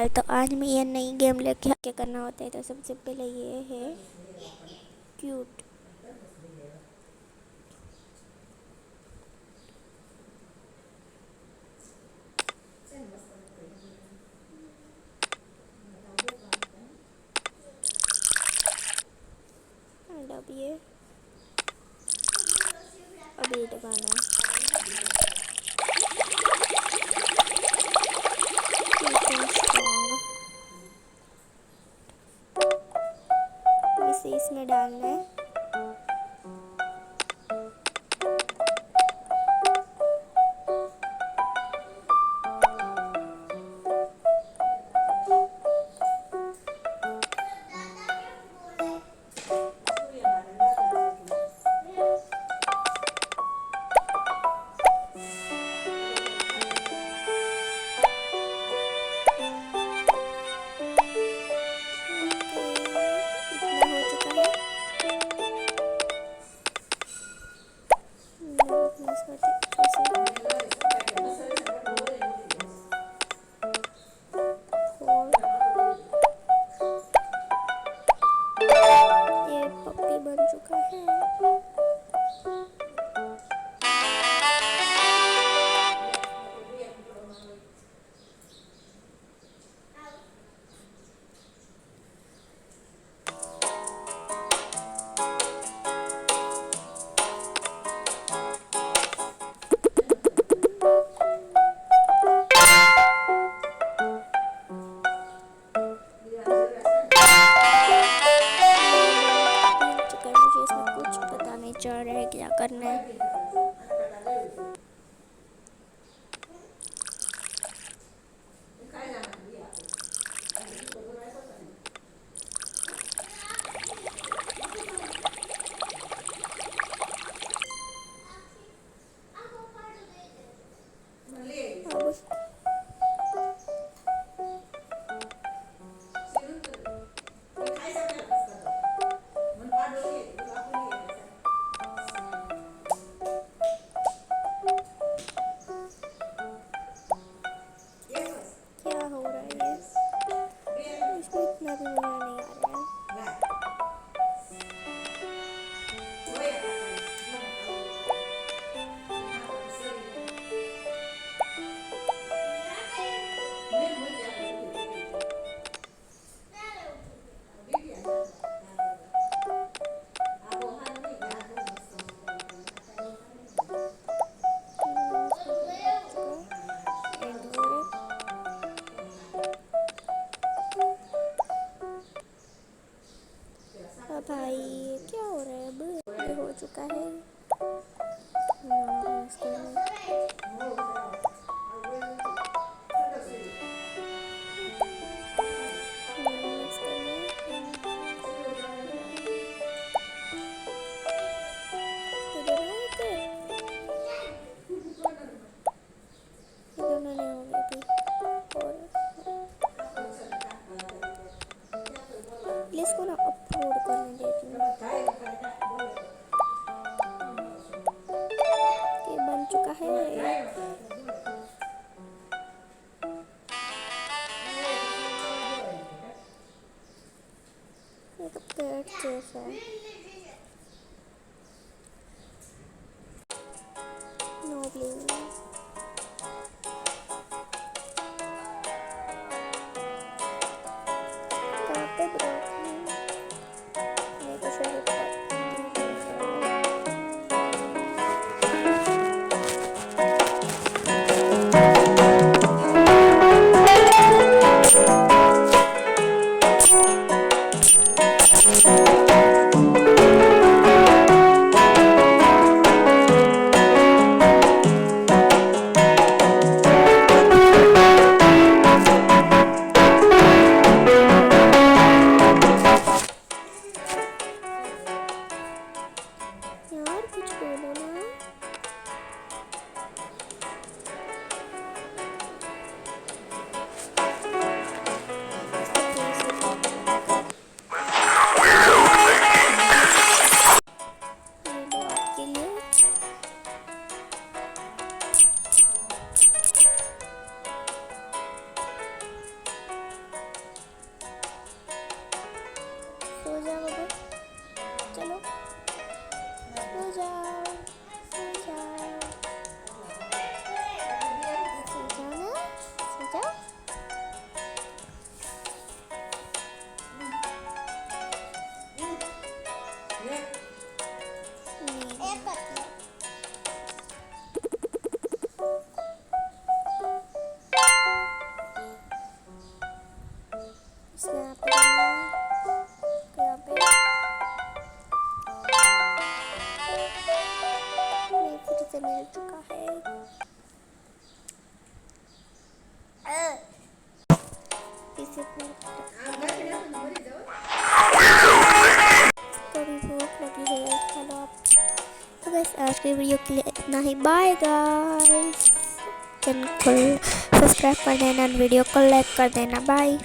Channel. तो आज मैं ये नई गेम लेके क्या करना होता है। तो सबसे पहले ये है क्यूट। अब ये दबाना इसे इसमें डालना है। ये पप्पी बन चुका है। मुझे इसमें कुछ पता नहीं चल रहा है क्या करना है। क्या हो रहा है इसमें इतना भी मजा नहीं आ रहा है। भाई क्या हो रहा है। अब ये हो चुका है। इसको ना अपलोड करने देती हूँ। ये बन चुका है। ये तो पेट जैसा है। No please. इसे कभी भूख लगी है, चलो आप। तो बस आज की वीडियो के लिए इतना ही। बाय गाइस, चैनल को सब्सक्राइब कर देना, वीडियो को लाइक कर देना। बाय।